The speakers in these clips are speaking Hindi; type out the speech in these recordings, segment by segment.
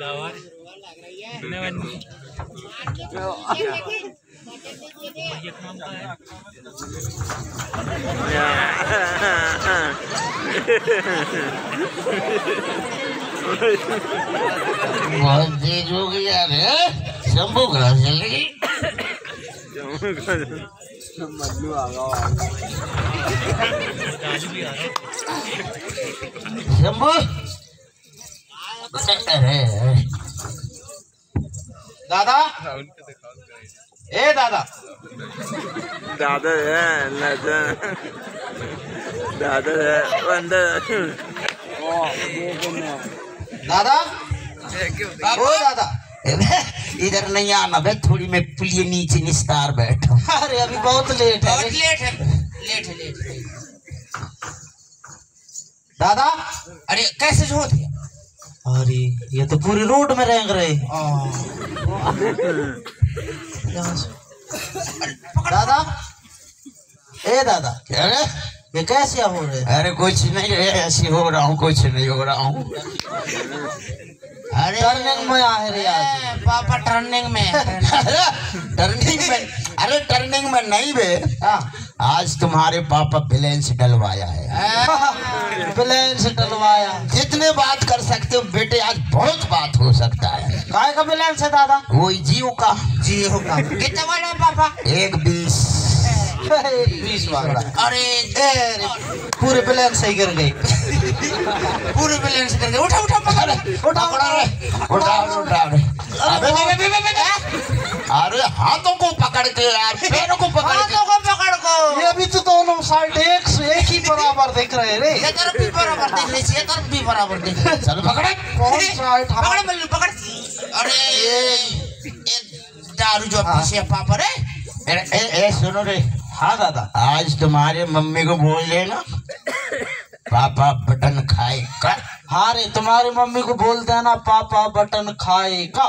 बहुत तेज हो गया रे शंभू कहाँ चल गई मल्लू आ गया शंभू अरे दादा ए दादा दादा है दादा है दादा ओ दादा इधर नहीं आना बे थोड़ी मैं पुलिये नीचे निस्तार बैठा। अरे अभी बहुत लेट है लेट है दादा। अरे कैसे जो थे अरे ये तो पूरी रोड में रेंग रहे। दादा ए दादा क्या रे ये कैसे हो रहे? अरे कुछ नहीं है ऐसे हो रहा हूँ कुछ नहीं हो रहा हूँ। अरे टर्निंग में आ रहे यार पापा टर्निंग में अरे टर्निंग में नहीं बे। आज तुम्हारे पापा बैलेंस डलवाया है। बैलेंस डलवाया जितने बात कर सकते हो बेटे आज बहुत बात हो सकता है। काय का बैलेंस है दादा? वही जियो का कितना वाला है पापा? 120 वाला। अरे पूरे बैलेंस सही कर गई। पूरे बैलेंस करके उठा अरे हाथों को पकड़ के यार पैरों को पकड़ के ये भी तो दोनों साइड एक ही बराबर दिख रहे रे। ये तरफ भी बराबर दिख रही है ये तरफ भी बराबर दिख रही है। चल पकड़े कौन साइड पकड़ मल्लू पकड़। अरे ये दारू जो पीछे पापा रे ए सुनो रे। हाँ दादा आज तुम्हारे मम्मी को बोल देना पापा बटन खाएगा। हाँ रे तुम्हारी मम्मी को बोल देना पापा बटन खाएगा।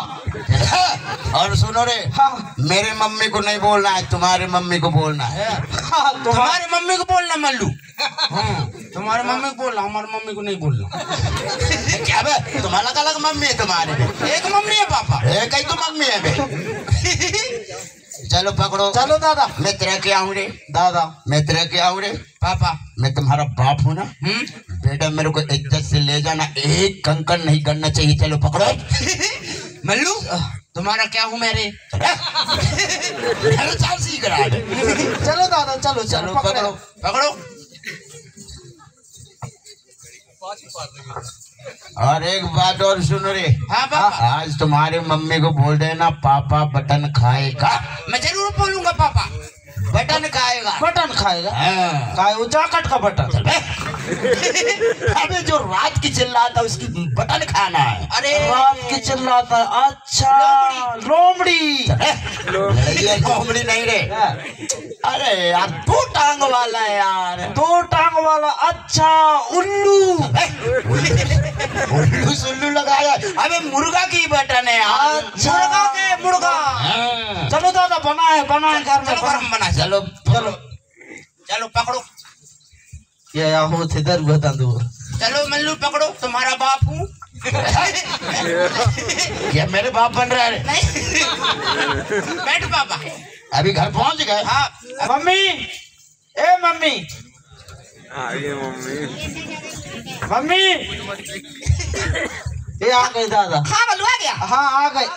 और सुनो रे हाँ मेरे मम्मी को नहीं बोलना है तुम्हारे मम्मी को बोलना है। हाँ तुम्हारे मम्मी को बोलना मल्लू। तुम्हारे मम्मी को बोलना हमारी मम्मी को नहीं बोलना। क्या बे तुम अलग अलग मम्मी है तुम्हारे एक मम्मी है पापा एक ही तो मम्मी है बे। चलो पकड़ो चलो दादा। मैं तेरा क्या हूँ रे दादा मैं तेरा क्या हूँ रे पापा मैं तुम्हारा बाप हूँ ना। बेटा मेरे को इज्जत से ले जाना एक कंकड़ नहीं करना चाहिए। चलो पकड़ो मल्लू तुम्हारा क्या हूँ मेरे चाल सीख रहा है। चलो दादा चलो चलो पकड़ो पकड़ो। और एक बात और सुनो रे। हाँ पापा आज तुम्हारे मम्मी को बोल देना पापा बटन खाएगा। मैं जरूर बोलूंगा पापा बटन खाएगा। बटन खाएगा हाँ। काय वो जैकेट का बटन। अबे जो रात की चिल्लाता उसकी बटन खाना है। अरे रात की चिल्लाता है। अच्छा लोमड़ी लोमड़ी नहीं रे। अरे यार 2 टांग वाला है यार 2 टांग वाला। अच्छा उल्लू उल्लू सुल्लू लगाया। अबे मुर्गा की बटन है यार। मुर्गा के मुर्गा। चलो दादा बना है घर में बना। चलो चलो चलो पकड़ो ये होते इधर बता दूर। चलो मल्लू पकड़ो तुम्हारा बाप हूँ। ये मेरे बाप बन रहा है। बैठ पापा अभी घर पहुंच गए। हाँ मम्मी ए मम्मी आगे मम्मी ये आ गए दादा। हाँ बल्लू आ गया। हाँ आ गए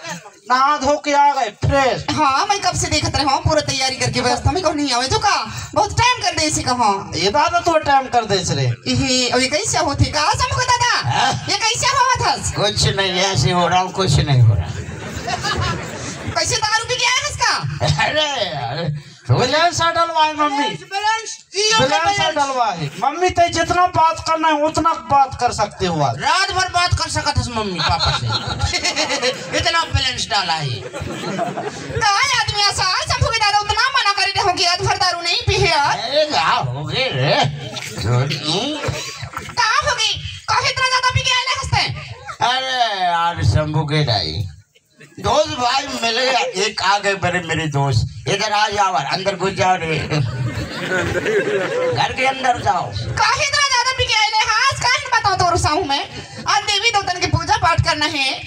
नहा धो के आ गए फ्रेश। हाँ मैं कब से देखते रहा हूँ पूरा तैयारी करके व्यवस्था में कौन नहीं आवे तो का बहुत टाइम कर दे इसी कहा ये दादा तो टाइम कर दे रे। ये कैसे होती का समझो दादा ये कैसे हुआ था? कुछ नहीं ऐसे हो रहा हूँ कुछ नहीं हो रहा। कैसे दारू पी के आया इसका? अरे बैलेंस डलवाए मम्मी बैलेंस डलवाए मम्मी ते जितना बात करना है उतना बात कर सकते हो। रात भर बात कर सकता था मम्मी पापा से। इतना बैलेंस डाला है। आदमी ऐसा सब के दादा उतना मना कर रहे हो कि आज भर दारू नहीं पी है यार। अरे क्या हो गए रे कहाँ हो गई काहे इतना ज्यादा पी के आया हंसते? अरे यार शंभू के दाई दोस्त भाई मिल गया। एक आ गए मेरे दोस्त इधर आ जाओ अंदर घुस जाओ रे घर के अंदर जाओ। काहे इतना ज्यादा पी के आए? हाँ काहे बताओ तो रुसा हूँ मैं आज देवी देवतन की पूजा पाठ करना है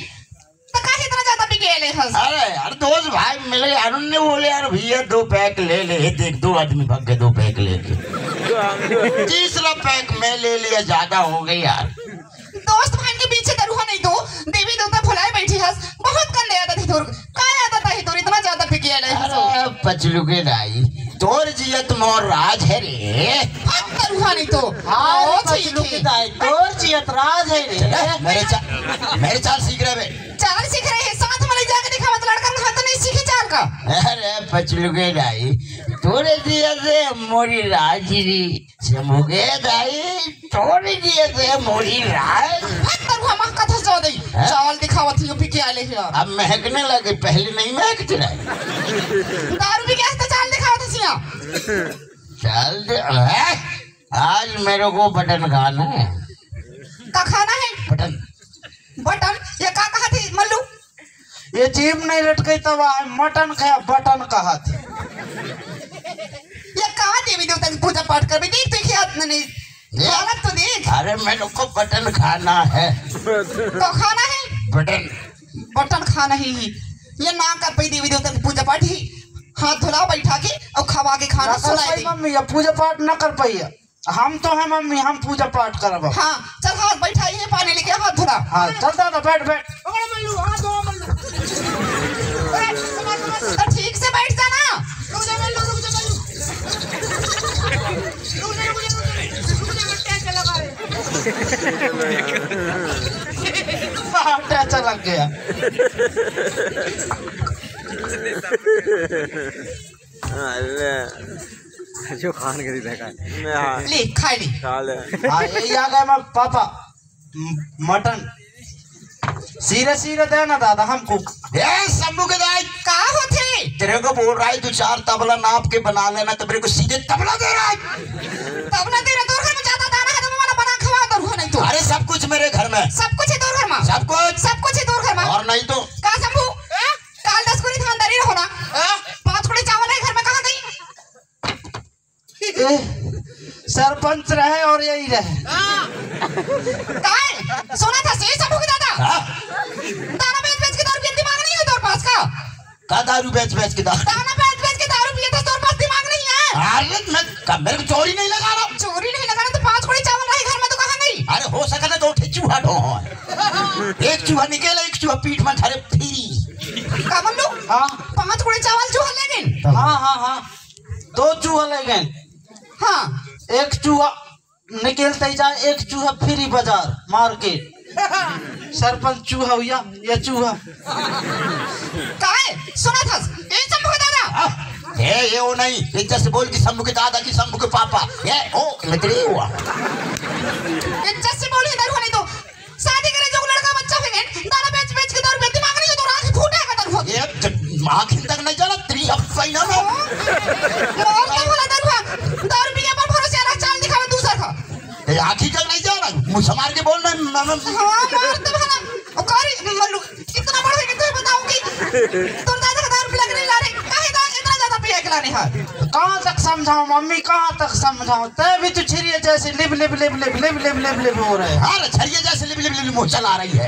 ज्यादा पी के ले हंस। अरे यार दोस्त भाई मिले यार, उन्होंने बोले यार भैया 2 पैक ले ले, देख 2 आदमी भाग गए 2 पैक लेके। तीसरा पैक मैं ले लिया, ज्यादा हो गई यार। दोस्त भाई के पीछे दरुहा नहीं तो देवी देवता फुलाए बैठी हंस, बहुत गंदे आदत है तोर। काय आदत है तोर इतना ज्यादा पी के ले हंस? अरे पचलू के दाई तोर जियत मोर राज है रे। दरुहा नहीं तो हाँ पचलू के दाई तोर जियत राज है रे। मेरे चाल सीख रहे बे। चाल सीख रहे हैं, साथ में ले जाके दिखा, मत लड़का का तो नहीं सीखी चाल का। अरे पचलू के दाई तोरे जियत से मोरी राज री, समझे दाई तोरे जियत से मोरी राज। दरुहा मां कथा सो दई चाल दिखावत ही पी के आले यार। अब महकने लगे, पहले नहीं महकते रहे। दारू भी कैसे चाल दिखावत सिया? चल दे आज मेरे को बटन खाना है। का खाना है? बटन बटन ये का कहा थी मल्लू? ये जीभ नहीं लटकई तब मटन खाया बटन कहा थी। ये कहा देवी देवता की पूजा पाठ कर भी देख तो याद नहीं हालत तो देख। अरे मेरे को बटन खाना है। तो खाना है बटन बटन खाना ही ये ना कर पाई देवी देवता की पूजा पाठ ही, हाथ धुला बैठा के और खवा के खाना सुनाई दे। मम्मी ये पूजा पाठ न कर पाई, हम तो है मम्मी, हम पूजा पाठ करब। हाँ चल हाथ बैठा ही पानी लेके हाथ धुला। हाँ चल दादा बैठ बैठ। तो ठीक से बैठ जाना। टैचा लग गया। जो खान के देखा ले खा ले। हाँ यही आ गए मैं पापा मटन सीरे सीरे देना दादा हमको। शंभू के दाई का होते तेरे को बोल रहा है 2-4 तबला नाप के बना लेना, तो मेरे को सीधे तबला दे रहा है। तबला दे रहा तोर घर में ज्यादा दाना है तो मैं बना खवा दो नहीं तो। अरे सब कुछ मेरे घर में, सब कुछ है तोर घर में, सब कुछ है तोर घर में। और नहीं तो का शंभू काल 10 कुड़ी थानदारी रहो ना, 5 कुड़ी चावल है घर में, कहां गई? सरपंच रहे और यही रहे। काय सोना था से शंभू के दादा? दाना बेच बेच के दारू पीने दिमाग नहीं है तोर पास का दारू बेच बेच के दाना बेच बेच के दारू पिए तो तोर पास दिमाग नहीं है? अरे मैं मेरे को चोरी नहीं लगा रहा। चोरी नहीं लगाना तो 5 कुड़ी चावल रहे घर में तो कहां गई? अरे हो सका तो 2 चूहा ढो, एक चूहा निकला, एक चूहा पीठ में धरे फिरी। का बंदू? हाँ 5 कुड़ी चावल चूहा ले गए। हाँ हाँ हाँ 2 चूहा ले गए। हाँ एक चूहा निकलते जाए, एक चूहा फ्री बाजार मार्केट। सरपंच चूहा हुआ या चूहा काय सुना था ये शंभू के दादा? ये वो नहीं, इज्जत से बोल कि शंभू के दादा की शंभू के पापा। ये ओ मित्री हुआ इज्जत से बोली दारू नहीं तो शादी करे जो लड़का बच्चा हो गए दाना बेच बेच के दारू पे दिमाग नहीं है तो आंखें फूटेगा दारू। ये आखिर तक नहीं जाना तेरी अफवाही ना मोर तो बोला दारू पी के पर भरोसे रख चाल दिखावे दूसरा का। ये आखिर तक नहीं जाना, मुझे मार के बोलना हां मार तो भला ओ कारी मल्लू इतना बड़ है कि तू बताऊंगी तोर दादा का दारू पिला के नहीं ला रहे, काहे दा इतना ज्यादा पिया के लाने हां? कहाँ तक समझाऊं मम्मी, कहाँ तक समझाऊं? तय भी तो छिरिया जैसे lip lip lip lip lip lip lip lip हो रहे। हाँ छरिया जैसे लिप लिप लिप मुँह चला रही है,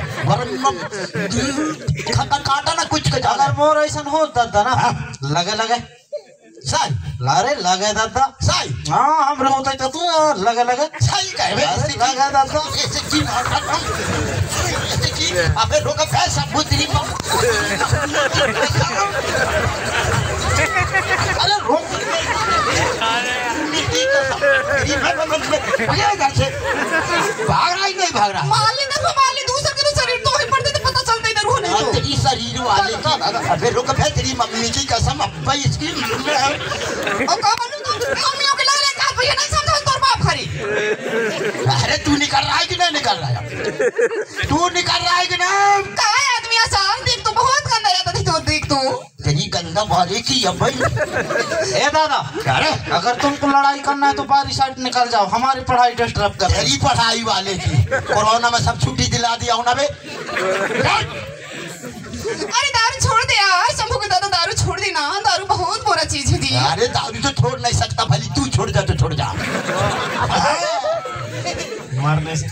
काटा ना कुछ का अगर मोर ऐसा हो दादा ना लगे लगे सही लारे लगे दादा सही। हाँ हम होते तो तू लगे लगे सही कहे लगे दादा। ऐसे की ऐसे की अबे रोका पैसा बुद्धि अरे रोक भाग रहा ही नहीं भाग रहा। माली देखो माली दूसरा के तो शरीर तो ही पड़ते तो पता चलता इधर होने तो। तेरी शरीर वाले का अबे रुक बे, तेरी मम्मी की कसम अब्बा इसकी ओ का बोलूं तो मम्मियों के लाले का भैया नहीं समझा तोर बाप खरी। अरे तू निकल रहा है कि नहीं निकल रहा है? तू निकल रहा है कि नहीं? काय आदमी आसान देख तो बहुत गंदा आता थी तो देख तो तेरी गंदा वाले की अब्बा। ए दादा अरे अगर तुमको लड़ाई करना है तो बारी साइड निकल जाओ, हमारी पढ़ाई डिस्टर्ब कर। तेरी पढ़ाई वाले की कोरोना में सब छुट्टी दिला दिया हूं ना बे। अरे दारू छोड़ दे यार शंभू के दादा, दारू छोड़ दी ना, दारू बहुत बुरा चीज है दी। अरे दारू तो छोड़ नहीं सकता, भली तू छोड़ जा तो छोड़ जा। मारने से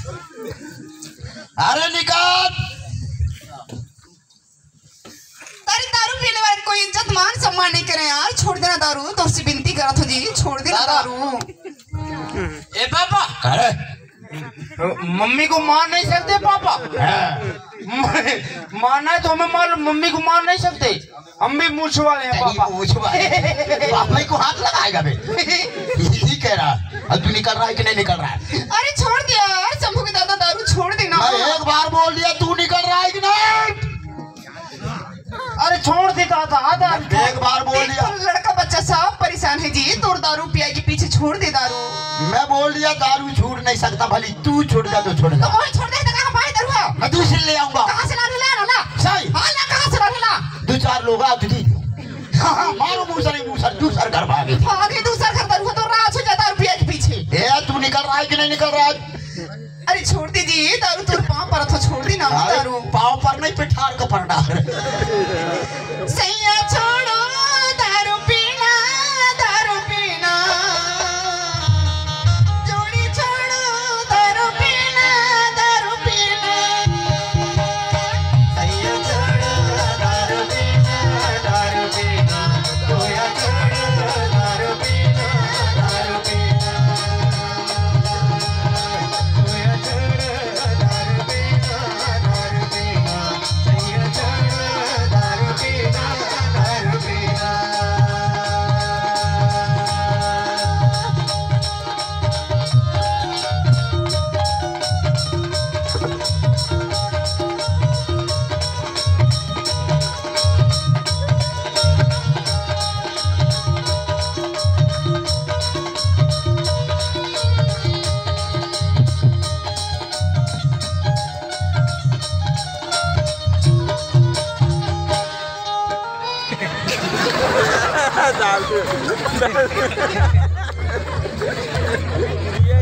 अरे निकाल मान सम्मान नहीं करे यार, छोड़ देना दारू। तो उससे विनती करा था जी, छोड़ देना दारू। ए पापा करे मम्मी को मार नहीं सकते पापा? मारना है तो हमें मार, मम्मी को मार नहीं सकते। हम भी मूछ वाले हैं पापा। पापा को हाथ लगाएगा बे। यही कह रहा अब तू निकल रहा है कि नहीं निकल रहा है? अरे छोड़ दिया यार, शंभू के दादा दारू छोड़ देना। मैं एक बार बोल दिया, तू निकल रहा है कि नहीं? अरे छोड़ दे दादा, आधा एक बार बोल दिया। तो लड़का बच्चा सब परेशान है जी, तोड़ दारू पिया के पीछे छोड़ दे दारू। मैं बोल दिया दारू छूट नहीं सकता, भली तू छोड़ जा तो छोड़ जा। तो वही छोड़ दे, कहाँ पाए दारू है? मैं दूसरी ले आऊंगा। कहाँ से ला ला? सही। हाँ ला, कहाँ से ला? 2-4 लोग आ तुझी। हाँ मारो मूसर दूसर घर भागे। आगे दूसरा घर दारू तो राज हो जाता रुपया के पीछे। ए तू निकल रहा है कि नहीं निकल रहा है? अरे छोड़ दीजिए दारू, तो पाँव पर तो छोड़ दी ना दारू। पाँव पर नहीं, पिठार का पर डाल। सैया छोड़ो दारू पीना, दारू पीना। जोड़ी छोड़ो दारू पीना, दारू पीना। सैया छोड़ो दारू पीना, दारू पीना। कोया छोड़ो दारू पीना, दारू पीना। कोया छोड़ो दारू पीना, दारू पीना। सैया छोड़ो दारू पीना, दारू पीना।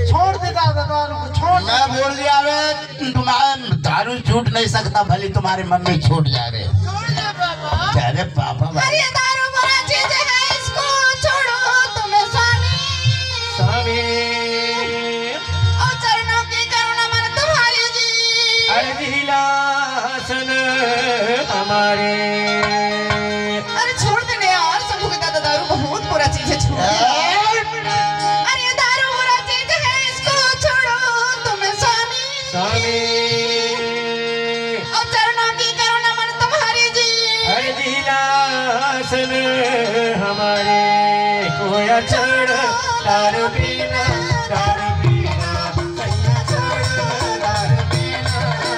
छोड़ दे दादा दारू को, छोड़। मैं बोल दिया वे तुम्हारे दारू छूट नहीं सकता, भली तुम्हारी मम्मी छूट जा रहे। क्या रे पापा? अरे दारू बुरा चीज है, इसको छोड़ो तुम स्वामी। स्वामी और चरणों की करुणा मन तुम्हारी जी। अरविलासन हमारे। अरे छोड़ देने यार, शंभू के दादा दारू बहुत बुरा चीज है, छोड़। अरे दारू बुरा चीज है, इसको छोड़ो तुम स्वामी। स्वामी और चरणों की करुणा मन तुम्हारी जी। अरविलासन हमारे। कोया छोड़ दारू पीना, दारू पीना। सैया छोड़ो दारू पीना,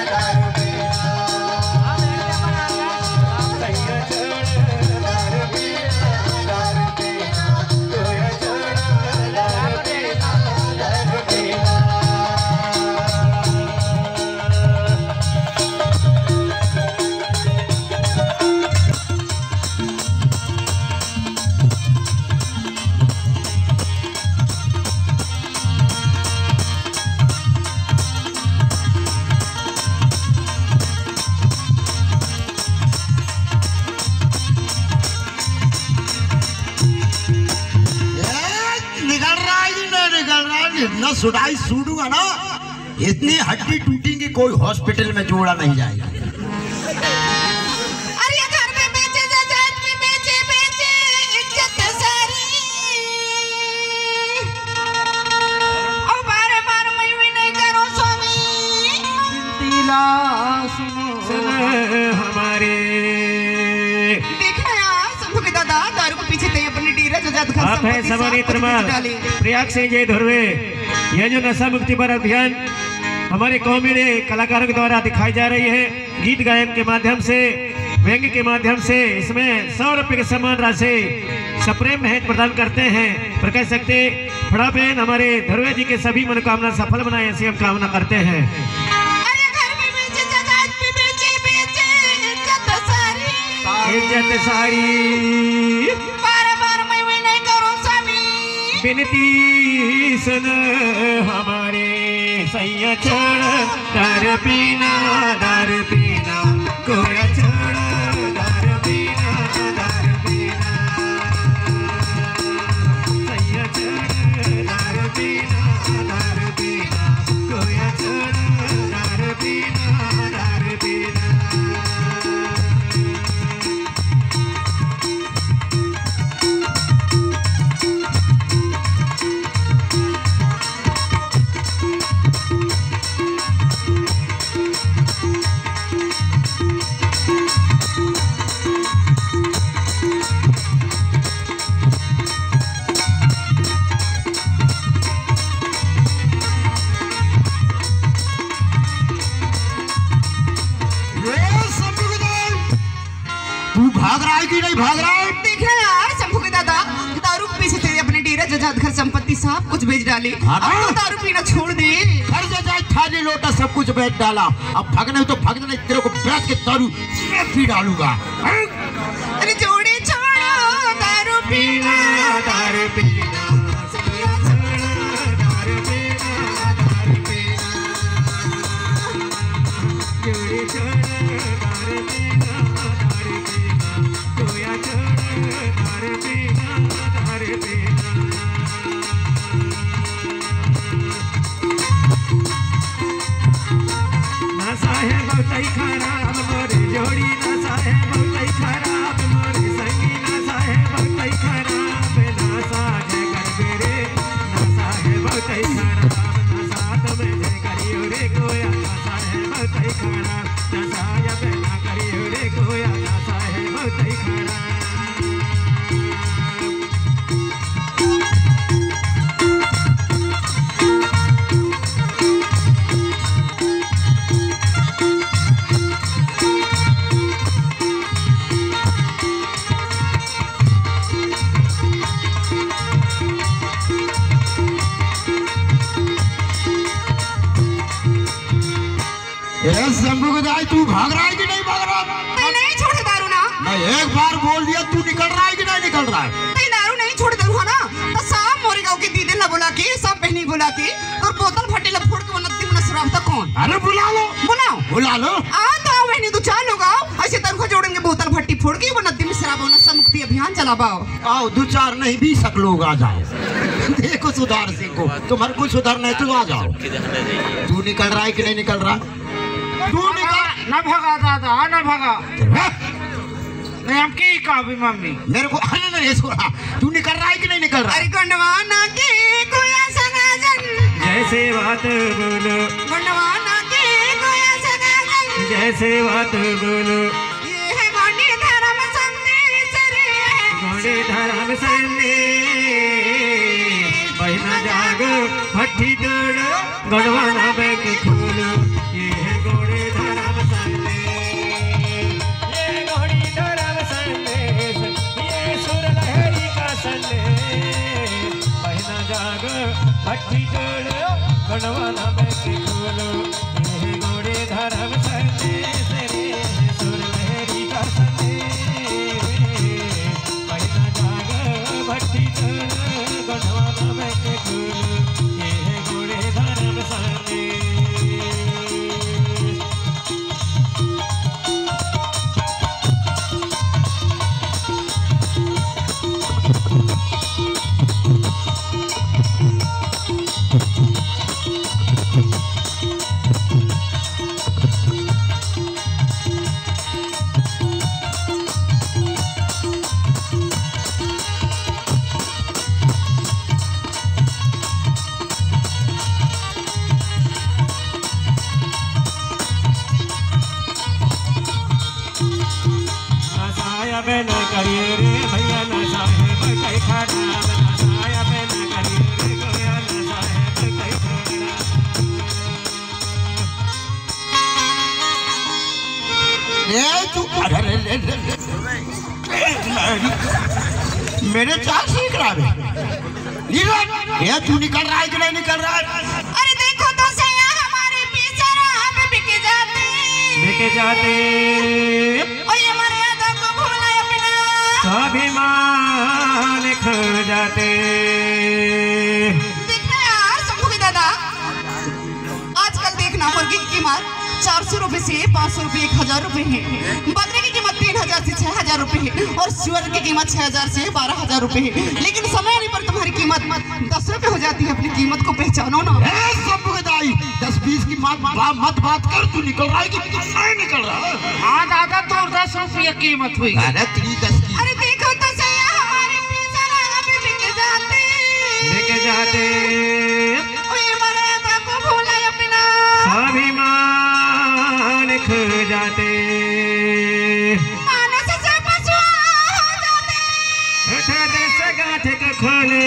दारू पीना। सैया छोड़ दारू पीना, दारू पीना। कोया छोड़ दारू पीना, दारू पीना। निकल रहा है कि नहीं निकल रहा है? इतना सुधाई सूडूंगा ना, इतनी हड्डी टूटेंगी, कोई हॉस्पिटल में जोड़ा नहीं जाएगा। अरे घर में बेचे जात में बेचे बेचे इज्जत सारी। और बार बार मैं भी नहीं करो स्वामी। दिला सुनो हमारे। देखा यार, शंभू के दादा दारू के पीछे थे अपने डेरा जो जात आप है सवारी प्रयाग से जय धुर्वे। यह जो नशा मुक्ति पर अभियान हमारे कौमी कलाकारों के द्वारा दिखाई जा रही है, गीत गायन के माध्यम से, व्यंग्य के माध्यम से। इसमें 100 रुपये के सम्मान राशि सप्रेम भेंट प्रदान करते हैं। पर कह सकते बड़ा बहन हमारे धुर्वे जी के सभी मनोकामना सफल बनाए, ऐसी हम कामना करते हैं। अरे घर में बेचे जात में बेचे बेचे इज्जत सारी। इज्जत सारी बार बार मैं भी नहीं करो स्वामी। बिनती सुन हमारे। सैया छोड़ दारू पीना, दारू पीना। कोया छोड़ दारू पीना, दारू पीना। सैया छोड़ दारू पीना, दारू पीना। कोया छोड़ दारू पीना, दारू पीना। तू भाग रहा है कि नहीं भाग रहा है? देखना यार शंभू के दादा, दारू के पीछे तेरे अपने डेरा जजात घर संपत्ति सब कुछ बेच डाली। हाँ ना? अब तो दारू पीना छोड़ दे। घर जजात थाली लोटा सब कुछ बेच डाला, अब भागने तो भागने नहीं, तेरे को बेच के दारू मैं पी डालूंगा। अरे जोड़ी छोड़ो दारू पीना, दारू पीना, सखिया छोड़ो दारू पीना, दारू पीना, जोड़ी छोड़ो दारू पीना, दारू पीना, गोया छोड़ो दारू पीना, दारू पीना। नशा है बहुतई खराब मोरे जोड़ी, नशा है बहुतई खराब मोरे संगी, नशा है बहुतई खराब, नशा है करबे रे, नशा है बहुतई खराब, नशा तुम्हें जे करियो रे गोया, नशा है बहुतई खराब, नशा या बेना करियो रे गोया, नशा है बहुतई खराब। शंभू के दाई तू भाग रहा है कि नहीं भाग रहा? मैं नहीं छोड़े दारू ना। मैं एक बार बोल दिया, तू निकल रहा है कि नहीं निकल रहा है? नहीं दारू नहीं छोड़ दारू है ना, तो सब मोरे गांव के दीदी ना बुला के, सब बहनी बुला के और बोतल फटी ला फोड़ के वो नदी में शराब तक कौन? अरे बुला लो, बुलाओ बुला लो। आ तो आओ बहनी दो चार लोग आओ, ऐसे तनखा जोड़ेंगे बोतल फटी फोड़ के वो नदी में शराब और नशा मुक्ति अभियान चलाओ। आओ 2-4 नहीं 20 लोग आ जाओ, देखो सुधार सिंह को, तुम्हारे को सुधार नहीं तो आ जाओ। तू निकल रहा है कि नहीं निकल रहा? तू निकल न भगा दादा, न भगा नहीं, हम की कहा भी मम्मी मेरे को नहीं इसको। तू निकल रहा है कि नहीं निकल रहा? अरे गंडवाना के कोया सगाजन, जैसे बात बोलो, गंडवाना के कोया सगाजन, जैसे बात बोलो, ये है गोंडी धर्म संदेश रे, गोंडी धर्म संदेश, बहिना जाग भट्टी तोड़ गढ़वाना बैंक खोलो, ये है गोंडी धर्म संदेश, ये गोंडी धर्म संदेश, ये सुर लहरी का संदेश, बहिना जाग भट्टी तोड़ गढ़वाना बैंक खोलो, ये है गोंडी धर्म संदेश रे, सुर लहरी का संदेश, बहिना जाग भट्टी तोड़ गढ़वाना बैंक खोलो, ये है गोंडी धर्म संदेश। नशाया पे न करिए रे भैया, नशा है बकई खाना, नशाया पे न करिए रे गोया, नशा है बकई खाना। तू मेरे चाल सीख रहा है, ये तू निकल रहा है कि नहीं निकल रहा है? अरे देखो तो सही हमारे पीछे राह बिके जाते, बिके जाते, और ये मर्यादा को भूला अपना, स्वाभिमान खो जाते। देखना यार शंभू के दादा, आजकल देखना मुर्गी की कीमत 400 रुपए से 500 रुपए 1000 रुपए है, बकरे की कीमत 3000 से 6000 रुपए है, और सुअर की कीमत 6000 से 12000 रुपए है। लेकिन समय आने पर तुम्हारी कीमत 10 रुपए हो जाती है। अपनी कीमत को पहचानो ना। सब दाई 10-20 की मत बात कर, तू निकल रहा है कि नहीं निकल रहा है? हाँ दादा, तो 10 रुपये कीमत हुई। अरे 10 की। अरे देखो तो सही हमारे पीछे राह बिके जाते, बिके जाते, और ये मर्यादा को भूला अपना, स्वाभिमान खो जाते, मानस से पशु हो जाते। उठो दृश्य गांठ को खोलो,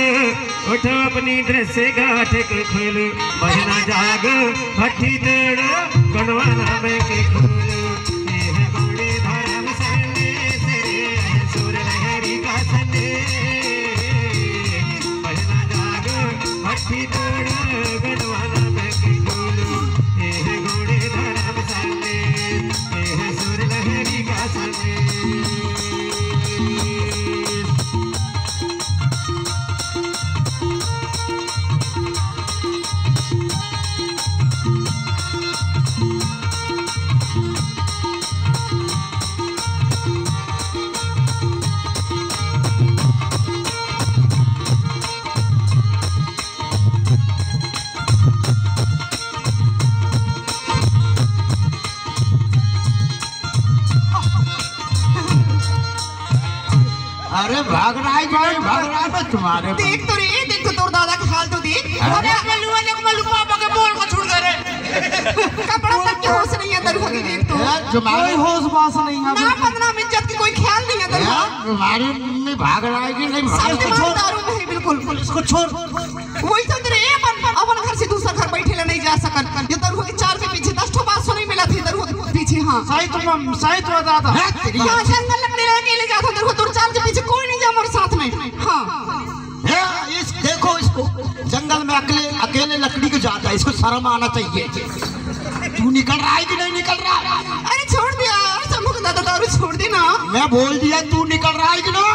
उठो अपनी दृश्य गांठ को खोलो, बजना जाग भट्टी तोड़ो गढ़वाना बैंक खोलो, ये है गोंडी धर्म संदेश रे, अरे भाग रहा है तुम्हारे। देख तो रे, देख तो तोर दादा का हाल तो देख। अरे मल्लू पापा के बोल को छोड़ गए रे। कपड़ा तक के होश नहीं है दरुआ के, देख तो कोई होश बास नहीं है, ना बदनाम इज्जत की कोई ख्याल नहीं है दरुआ। तुम्हारी मम्मी भाग रहा है कि नहीं भाग सब दारू में है बिल्कुल। इसको छोड़। वही तो रे, अपन घर से दूसरा घर बैठे ले नहीं जा सकत। ये दरुआ के चार के पीछे 10 ठो बात सुनी मिला थी दरुआ के पीछे। हां सही तो दादा। हां जंगल लकड़ी लेके ले जाता दरुआ, तोर चार के पीछे कोई नहीं जा हमारे साथ में। हां इस देखो इसको जंगल में अकेले लकड़ी को जाता है, इसको शर्म आना चाहिए। तू निकल रहा है कि नहीं निकल रहा? अरे छोड़ दिया शंभू का दादा, दारू छोड़ दे ना। मैं बोल दिया तू निकल रहा है कि नहीं?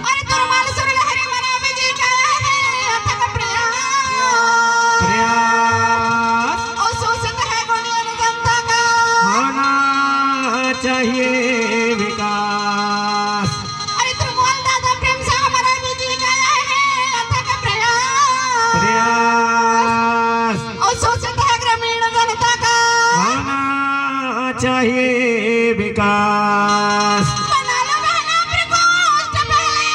अरे तोर माल सुन लहरी मनावे जी का है अथक प्रयास और सोचता है गोनिया जनता का होना चाहिए विकास। अरे तू बोल दादा प्रेम से हमारा जी का है अथक प्रयास और सोचता है ग्रामीण जनता का होना चाहिए विकास। बना लो बहना प्रकोष्ठ पहले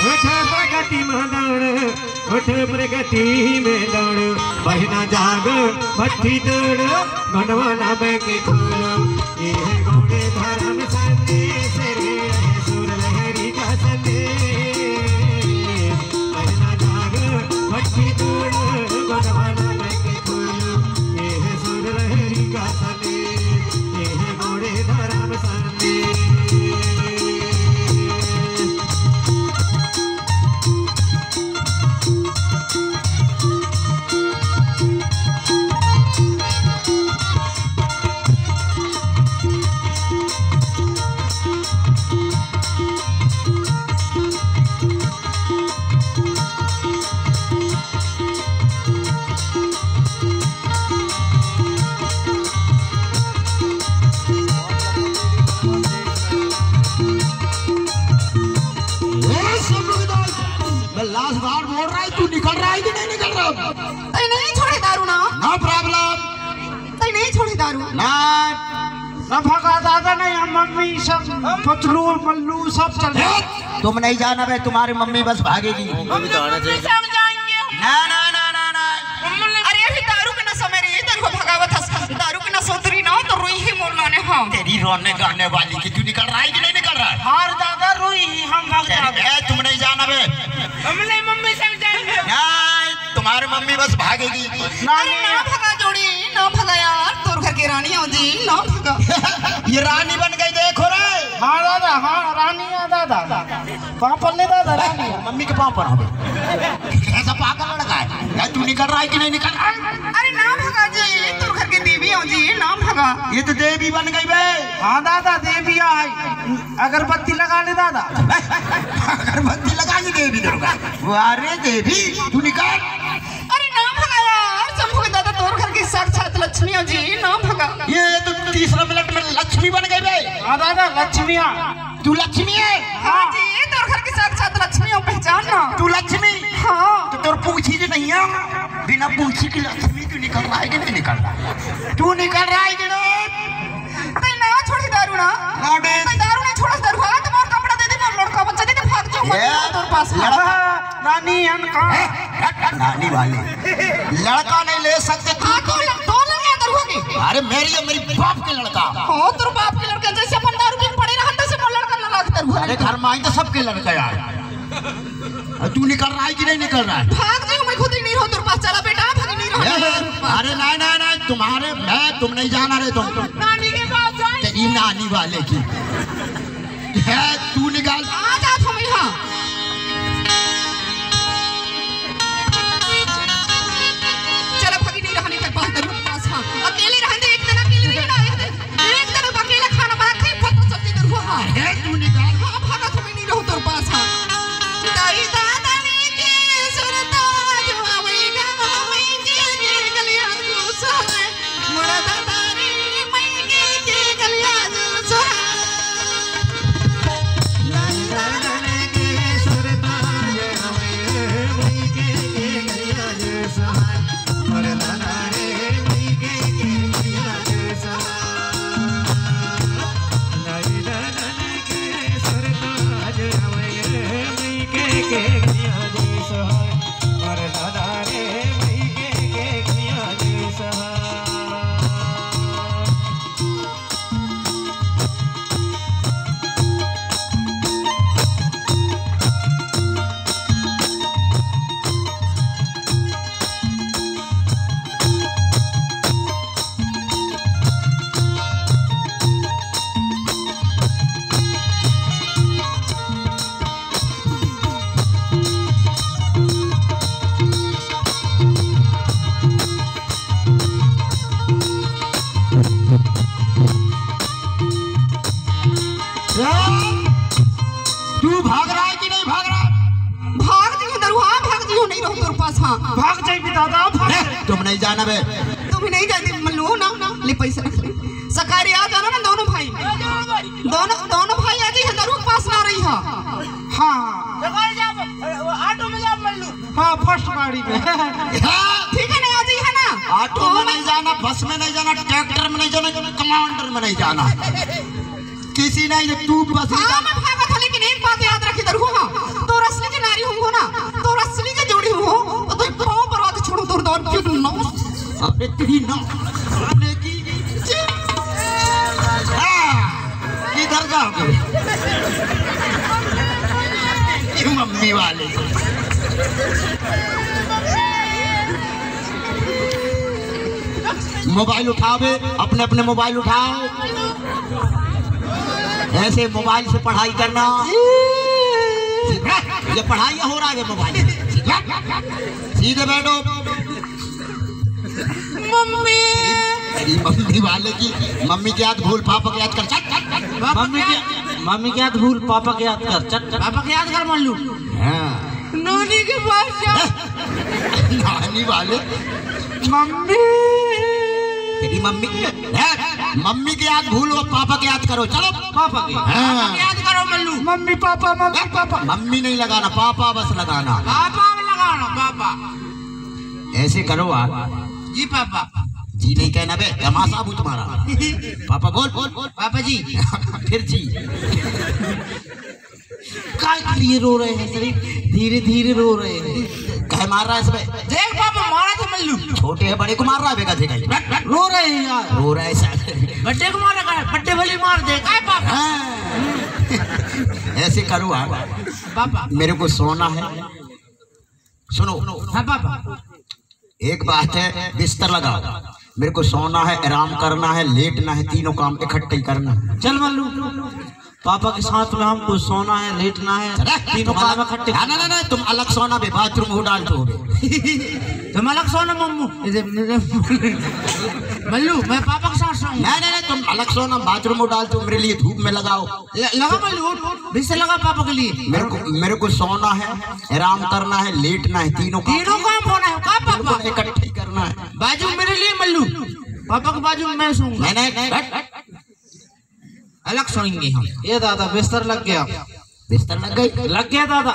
उठ प्रगति में दौड़, उठ प्रगति में दौड़, बहिना जाग भट्टी दौड़, गंडवाना के खोल। ये है गौड़े धर्म संदेश रे, सुर लहरी का संदेश। बहिना जाग भट्टी दौड़, गंडवाना के खोल। ये है सुर लहरी का संदेश, ये है गौड़े धर्म संदेश। लास्ट बार बोल रहा है तू निकल रहा है कि नहीं निकल रहा? नहीं छोड़े दारू ना। No problem. नहीं छोड़े दारू ना भगा दादा नहीं, हम मम्मी सब पतलू मल्लू सब चल। तुम नहीं जाना भाई, तुम्हारी मम्मी बस भागेगी। हम जाएंगे ना ना ना ना ना। अरे अभी दारू के नशा में रही, दारू भगावत हस, दारू के नशा उतरी ना तो रोई ही मोरना ने। हाँ तेरी रोने गाने वाली की तू निकल रहा है कि नहीं निकल रहा है? हार दादा रोई हम भाग जाएंगे। तुम नहीं जाना बे, हमने मम्मी संग जाएंगे। तुम्हारी मम्मी बस भागेगी। अरे ना भगा जोड़ी, ना भगा यार, तोर घर की रानी हो जी, ना भगा। ये रानी बन गई देखो रे। हाँ दादा, हाँ रानी है दादा। कहाँ पर ले दादा रानी? मम्मी के पाँव पर हो। ऐसा पागल लड़का है यार, तू निकल रहा है कि नहीं निकल रहा है? अरे ना भगा जी, तोर घर की देवी हो जी, ना भगा। ये तो देवी बन गई बे। हाँ दादा देवी है, अगरबत्ती लगा ले दादा। अगरबत्ती लगा के देवी दुर्गा। अरे देवी तू निकल। अरे ना भगा यार, शंभू के दादा तोर घर की साक्षात लक्ष्मी हो जी, ना भगा। ये तो तीसरा मिनट में लक्ष्मी बन गई बे। हाँ दादा लक्ष्मिया, तू लक्ष्मी है? हाँ जी, तोर घर की साक्षात लक्ष्मी हो, पहचान ना। तू लक्ष्मी? हाँ तो तोर पूछी जो नहीं है, बिना पूछी की लक्ष्मी तू निकल रहा है कि नहीं निकल रहा? तू निकल रहा है कि नहीं? ना छोड़ी दारू ना। दारू नहीं छोड़ा, दारू भागा तुम्हारा कपड़ा दे दे, लड़का बच्चा दे दे, भाग जाओ तोर पास। नानी हम कहाँ? नानी वाले लड़का नहीं ले सकते। हाँ तो ले दारू की। अरे मेरी और मेरी बाप के लड़का। हाँ तोर बाप के लड़का जैसे अपन दारू पी पड़े रहता से लड़का ना लगता। अरे घर में आई तो सबके लड़का यार। तू निकल रहा है कि नहीं निकल रहा है? भाग जाओ, मैं खुद ही नहीं रहूं तोर पास। चला बेटा, भाग नहीं रहूं। अरे नहीं नहीं नहीं, तुम्हारे मैं तुम नहीं जाना रे। तुम नानी के पास जाए। तेरी नानी वाले की है, तू निकाल। आ जा तुम यहाँ। चला भागी नहीं रहने के पास तेरे पास। हाँ अकेले रहने, एक दिन अकेले नहीं रहे, एक दिन अकेले खाना बना के पता चलती तेरे को। हाँ तू निकाल। हाँ भागा, तुम नहीं रहो तेरे पास। हाँ दाई दादा ने के सुरता जो आवेगा आवेगी के गलियां जो सहे मोरा दादा रे मैं के गलियां जो सहे दाई दादा तू भाग रहा है कि नहीं भाग रहा? भाग दी दरुआ, भाग दी नहीं रहो तेरे पास। हाँ भाग जाइए दादा, तुम नहीं जाना बे, तुम नहीं जाती मल्लू ना ले पैसा रख ले। सकारी आ जाना ना दोनों भाई, दोनों भाई आ जाइए दरुआ के पास ना रही है। हाँ ऑटो में जा मल्लू। हाँ फर्स्ट गाड़ी में। ठीक है नहीं आ जाइए ना। ऑटो में नहीं जाना, बस में नहीं जाना, ट्रैक्टर में नहीं जाना, कमांडर में नहीं जाना, किसी नहीं। तू बस हाँ मैं भागा था, लेकिन एक बात याद रखी दरुआ, तो असली के नारी हूँ ना, तो असली के जोड़ी हूँ, तो पाँव पर आके छोड़ो तो दौड़ क्यों तुम ना अबे तेरी ना किधर जाओगे मम्मी वाले? मोबाइल उठाओ बे, अपने अपने मोबाइल उठाओ। ऐसे मोबाइल से पढ़ाई करना, ये पढ़ाई हो रहा है मोबाइल। सीधे बैठो। मम्मी तेरी मम्मी वाले की, मम्मी की याद भूल पापा की याद कर। मम्मी की याद भूल पापा की याद कर। पापा की याद कर मल्लू। हाँ नानी के पास जा। नानी वाले मम्मी, तेरी मम्मी मम्मी की याद भूलो, पापा की याद करो। चलो पापा की याद करो Mallu. Mummy papa, mummy papa. Mummy नहीं लगाना, पापा बस लगाना। पापा लगाना पापा। ऐसे करो आप। जी पापा। जी नहीं कहना बे, तमाशा बू तुम्हारा। पापा बोल बोल बोल। पापा जी। फिर जी। काय के लिए रो रहे हैं? धीरे धीरे रो रहे हैं। कहे मार रहा है इसमें? देख पापा मारा था मल्लू। छोटे है बड़े को मार रहा है बेगा देखा? रो रहे हैं यार, रो रहा है सर। बड्डे को मारा कर, बड्डे वाली मार दे काय पापा। ऐसे करो आप। पापा मेरे को सोना है, सुनो। हाँ पापा। एक बात है, बिस्तर लगाओ। मेरे को सोना है, आराम करना है, लेटना है, तीनों काम इकट्ठे ही करना है। चल मल्लू, पापा के साथ में हमको सोना है, लेटना है, तीनों काम इकट्ठे। ना तुम अलग सोना बे, बाथरूम हो डाल तो तुम अलग सोना मम्मू। मल्लू मैं पापा के साथ सोऊं। नहीं तुम अलग सोना, बाथरूम हो डाल तो मेरे लिए धूप में लगाओ। लगा मल्लू, बिस्तर लगा पापा के लिए। मेरे को सोना है, आराम करना है, लेटना है, तीनों काम होना है का पापा, इकट्ठे करना है। बाजू मेरे लिए मल्लू, पापा के बाजू में मैं सोऊंगा। नहीं अलग सोएंगे हम। ये दादा बिस्तर लग गया। बिस्तर लग गई? लग गया दादा।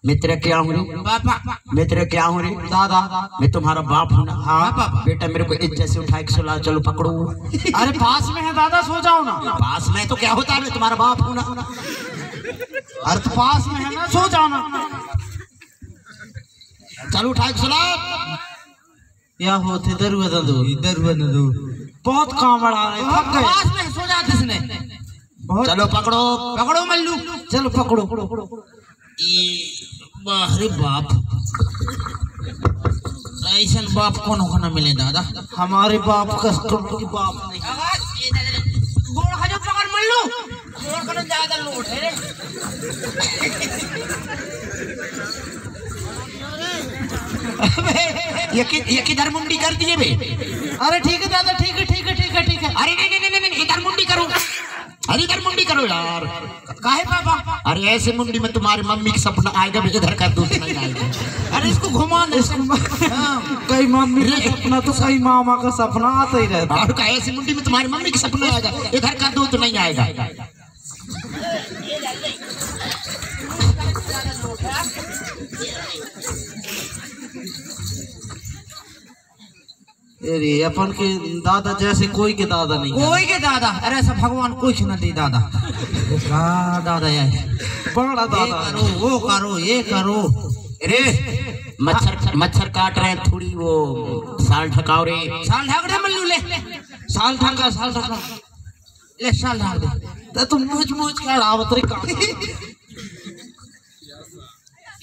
मैं तेरा क्या हूँ रे पापा? मैं तेरा क्या हूँ रे दादा? मैं तुम्हारा बाप हूँ ना। हाँ पापा। बेटा मेरे को इज्जत से उठा के सुला, चलो पकड़ो। अरे पास में है दादा, सो जाओ ना। पास में तो क्या होता है, मैं तुम्हारा बाप हूँ ना। अरे तो पास में है ना, सो जाओ ना। चलो उठा के सुला। या होते इधर हुआ दो, बहुत काम अड़ा रहे, थक गए। पास में सो जाते इसने। चलो पकड़ो मल्लू। चलो पकड़ो। अरे बाप, ऐसा बाप कौन होना मिले दादा। हमारे बाप का बाप नहीं। गोड़ खा जो पकड़ मल्लू, गोड़ का ज्यादा लोट है रे। ये किधर मुंडी कर दिए बे? अरे ठीक है दादा, ठीक है। अरे नहीं इधर मुंडी करो। अरे इधर मुंडी करो यार। काहे पापा? अरे ऐसे मुंडी में तुम्हारी मम्मी का सपना आएगा, इधर कर दो तो नहीं आएगा। अरे इसको घुमा दे। कई मम्मी का सपना तो कई मामा का सपना आता ही रहता। और का ऐसी मुंडी में तुम्हारी मम्मी का सपना आएगा, इधर कर दो तो नहीं आएगा। अरे अपन के दादा जैसे कोई के दादा नहीं। कोई के दादा? अरे ऐसा भगवान कुछ न दे दादा। दादा यार बड़ा दादा। करो वो करो ये करो। अरे मच्छर काट रहे हैं, थोड़ी वो साल ढकाओ रे। साल ढक दे मल्लू, ले साल ढका ले साल ढक दे। तुम मुझ का रावत रे काम।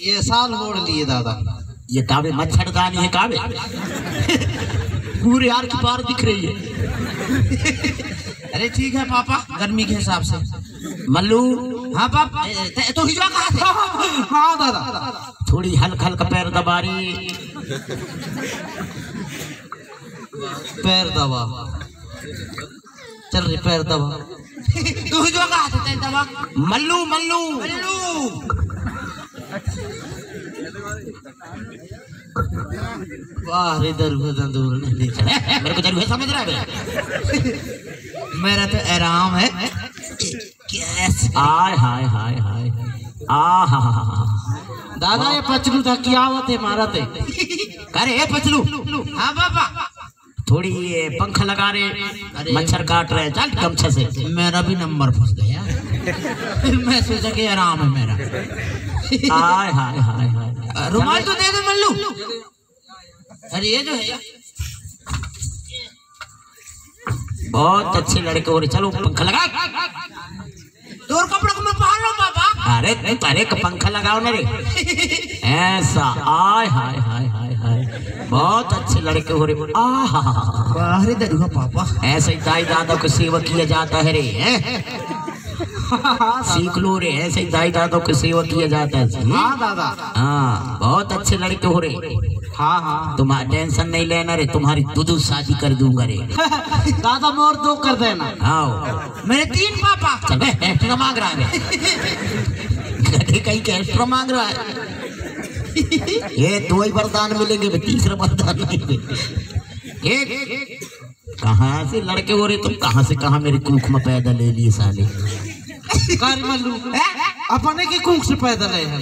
ये साल मोड़ लिए दादा। ये काबे मच्छरदानी है काबे। पूरे यार की पार दिख रही है। अरे ठीक है पापा, गर्मी के हिसाब से। मल्लू। हाँ पापा। तो हिजवा कहाँ थे? हाँ दादा। थोड़ी हल्का पैर दबा रही। पैर दबा, चल रही पैर दबा। तू हिजवा कहाँ थे? बाबा? मल्लू मल्लू मल्लू। वाह इधर दूर नहीं चला। मेरे को जरूर समझ रहा है। मेरा तो आराम है। कैसे? हाय हाय हाय हाय आहा दादा ये पचलू था क्या आवत है मारा थे। अरे ए पचलू। हाँ बाबा। थोड़ी ये पंखा लगा रहे, मच्छर काट रहे, चल गमछे से। मेरा भी नंबर फंस गया। मैं सोचा कि आराम है मेरा। हाय हाय हाय हाय। रुमाल तो दे दे मल्लू। अरे ये जो है बहुत अच्छे लड़के हो रहे, चलो पंखा लगा। दूर कपड़ों को मैं पहन लो बाबा। अरे अरे पंखा लगाओ ना रे। ऐसा आय हाय हाय हाय हाय, बहुत अच्छे लड़के हो रहे। अरे दरुआ पापा ऐसे ही दाई दादा को सेवा किया जाता है रे। सीख लो रे, ऐसे ही दाई दादा को सेवा किया जाता है। हाँ दादा। हाँ बहुत अच्छे लड़के हो रहे। हाँ हाँ तुम्हारा टेंशन नहीं लेना रे, तुम्हारी दो शादी कर दूंगा रे। दादा मोर 2 कर देना। हाँ मेरे 3 पापा। चल बे, एक्स्ट्रा मांग रहा है। गधे कहीं का एक्स्ट्रा मांग रहा है। ये 2 ही वरदान मिलेंगे, 3रा वरदान नहीं। कहाँ से लड़के हो रहे तुम, कहाँ से कहाँ मेरी कुख में पैदा ले लिए साले। मल्लू अपने की कुख से पैदा ले है।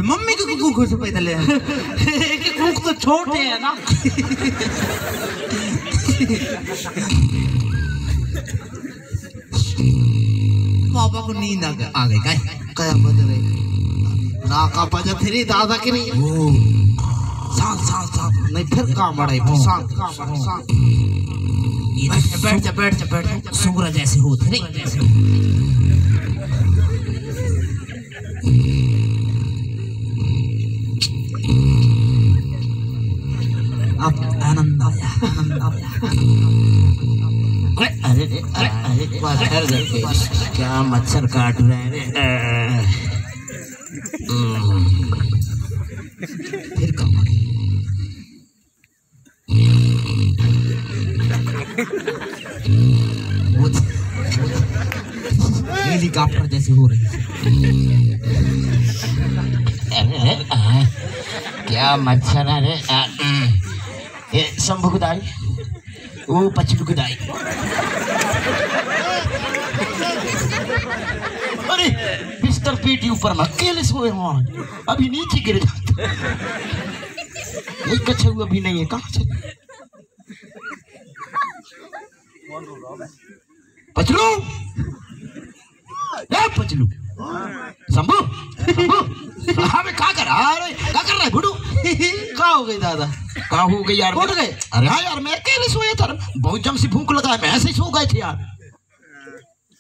मम्मी की कुक से पैदा ले आए। कुख तो छोटे है ना। पापा को नींद आ गई क्या बज रही नाका बजा फिर दादा की नहीं। शांत शांत शांत नहीं फिर काम बढ़ाई। शांत शांत बैठ जा बैठ जा बैठ जा, सूरज जैसे होते नहीं। अब आनंद आया आनंद आया। अरे क्या मच्छर काट रहे हैं। फिर काम हेलीकॉप्टर जैसे हो रही है। क्या मच्छर है रे। ये शंभू गुदाई, वो पचलू गुदाई। अरे बिस्तर पेटी ऊपर में अकेले सोए हो, अभी नीचे गिर जाते। एक कछुआ भी नहीं है, कहाँ से पचलू। पचलू शंभू शंभू हाँ क्या कर रहा है गुडू। क्या हो गई दादा। क्या हो गई यार, उठ गए। अरे हाँ यार मैं अकेले सोया था, बहुत जम सी भूख लगा है, मैं ऐसे ही सो गए थे यार।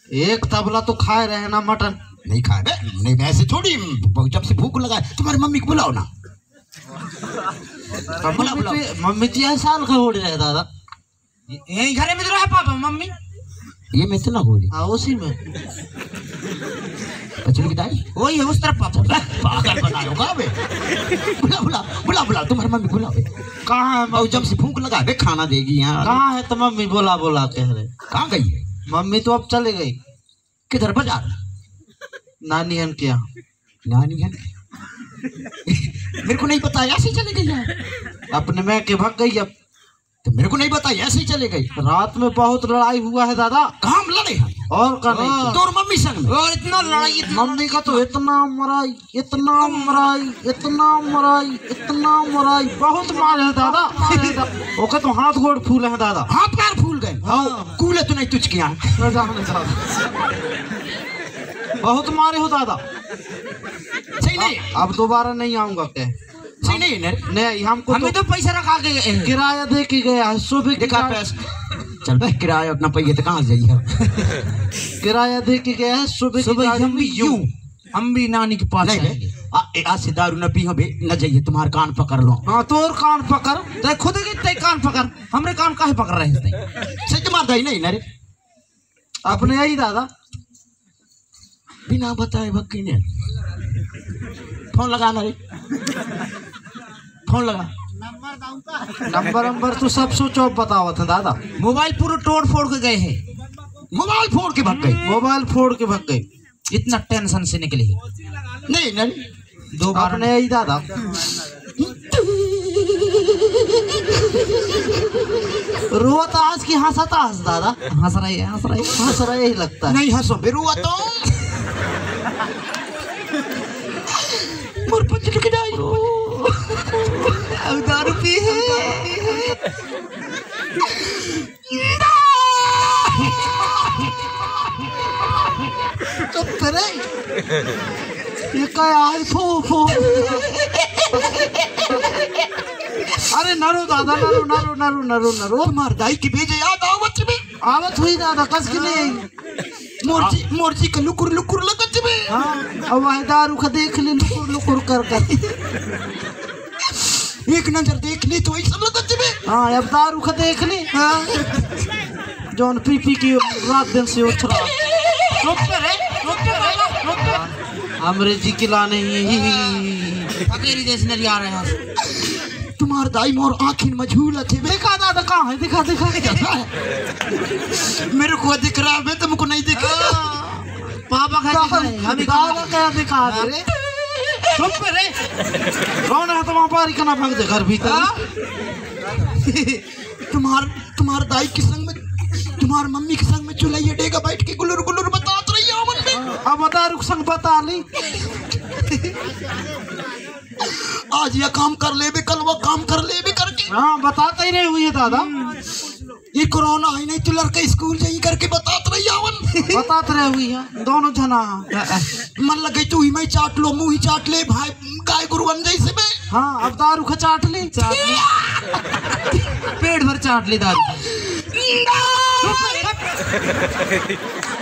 एक तबला तो खाए रहे ना मटन। नहीं खाए बे, नहीं वैसे थोड़ी, बहुत जम सी भूख लगा है। तुम्हारी मम्मी को बुलाओ ना। मम्मी तो यह साल का हो रहे दादा। यही घर में तो रहा पापा मम्मी। ये में तो ना हो रही। हाँ उसी में पचलू की दाई वही है उस तरफ पापा। पागल बनाओ का बे। बुला बुला बुला बुला तुम्हारी मम्मी बुला बे। कहाँ है बहुत जम सी भूख लगा बे, खाना देगी यहाँ। कहाँ है तो मम्मी बोला बोला कह रहे। कहाँ गई है मम्मी तो अब चले गई। किधर बाजार। नानी हन के यहाँ। नानी है मेरे को नहीं पता, ऐसे ही चले गई यार। अपने में के भाग गई। अब तो मेरे को नहीं पता, ऐसे ही चले गई। रात में बहुत लड़ाई हुआ है दादा। कहाँ लड़े हैं और का नहीं तो मम्मी संग में। और इतना लड़ाई मम्मी का तो इतना मराई इतना मराई इतना मराई इतना मराई बहुत मारे है दादा। ओके तो हाथ गोड़ फूले हैं दादा। हाथ पैर फूल गए। हाँ कूले तो नहीं तुझ के यहाँ। बहुत मारे हो दादा। सही नहीं अब दोबारा नहीं आऊंगा क्या। सही नहीं है नहीं हमको हमें तो पैसा रखा के किराया दे के गया है। सुबह देखा पैसा चल भाई किराया अपना पहिए तो कहाँ जाइए। किराया दे के गया है। सुबह हम भी नानी के पास नहीं आज से दारू न पियो बे, न जाइए तुम्हारे कान पकड़ लो। हाँ तो और कान पकड़ ते खुद के ते कान पकड़, हमरे कान काहे पकड़ रहे हैं। सही तुम्हारा दाई नहीं ना रे। अपने यही दादा बिना बताए भक्की ने फोन लगाना रे। फोन लगा। नंबर तो सब स्विच ऑफ बतावत है दादा। मोबाइल पूरा तोड़ फोड़ के गए हैं। मोबाइल फोड़ के भाग गई। मोबाइल फोड़ के भाग गई। इतना टेंशन से निकली नहीं नहीं दो बार अपने ही दादा रोता आज की हंसता हंस दादा हंस रही है हंस रहे ही लगता है। नहीं हंसो बेरुआ तो मोर पच के जाई अब दारू पी है। चुप करे ये क्या यार फो फो अरे नरो दादा नरो नरो नरो नरो नरो मार दाई की भेजे याद आवत में आवत हुई दादा कस के नहीं मोरजी मोरजी का लुकुर लुकुर लगत में। हाँ अब वह दारू का देख ले लुकुर लुकुर कर एक नजर देख ली तो ऐसा लगत में। हाँ अब दारू का देख ले हाँ जौन पी पी की रात दिन से उठ रहा अंग्रेजी की लाने अकेली देश नरी आ रहे हैं तुम्हार दाई मोर आँखिन में झूला थे दिखा दादा कहाँ है दिखा दिखा मेरे को दिख रहा है तुमको नहीं दिख रहा। पापा दादा क्या दिखा रे चुप रे कौन है तुम्हारा पारी करना भाग दे घर भीतर तुम्हार दाई के संग में तुम्हार मम्मी के संग में चुलाइए डेगा बैठ के गुलुर गुलुर बतात रही है मन में। अब दारू संग बता ली आज यह काम कर ले भी कल वो काम कर ले भी करके। हाँ बताते ही नहीं हुई है दादा ये कोरोना है नहीं तो लड़का स्कूल जाई करके बतात रही है बताते रहे हुई है दोनों जना मन लगे तू ही मैं चाट लो मुंह ही चाट ले भाई गाय गुरुवन जैसे में। हाँ अब दारू का चाट ली पेट भर चाट ली दारू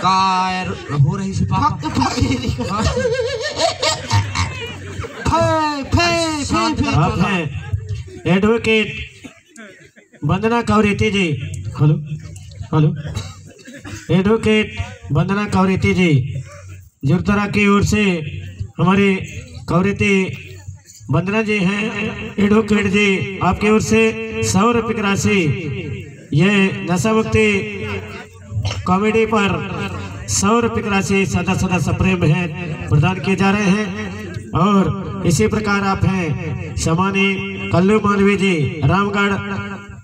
कार हो रही से पापा आप हैं एडवोकेट वंदना कौरेती जी। हेलो हेलो एडवोकेट वंदना कौरेती जी जुर्तरा की ओर से हमारे कौरेती वंदना जी हैं एडवोकेट जी आपकी ओर से 100 रुपये की राशि ये नशा मुक्ति कॉमेडी पर 100 रुपये की राशि सदा सदा सप्रेम है प्रदान किए जा रहे हैं। और इसी प्रकार आप हैं शमानी कल्लू मालवी जी रामगढ़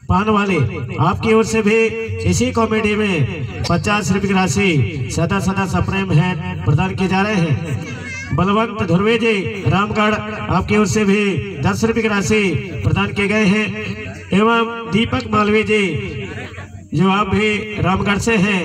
पान वाले आपकी ओर से भी इसी कॉमेडी में 50 रुपये की राशि सदा सदा सप्रेम है प्रदान किए जा रहे हैं। बलवंत धुर्वे जी रामगढ़ आपकी ओर से भी 10 रुपये की राशि प्रदान किए गए हैं। एवं दीपक मालवी जी जो आप भी रामगढ़ से हैं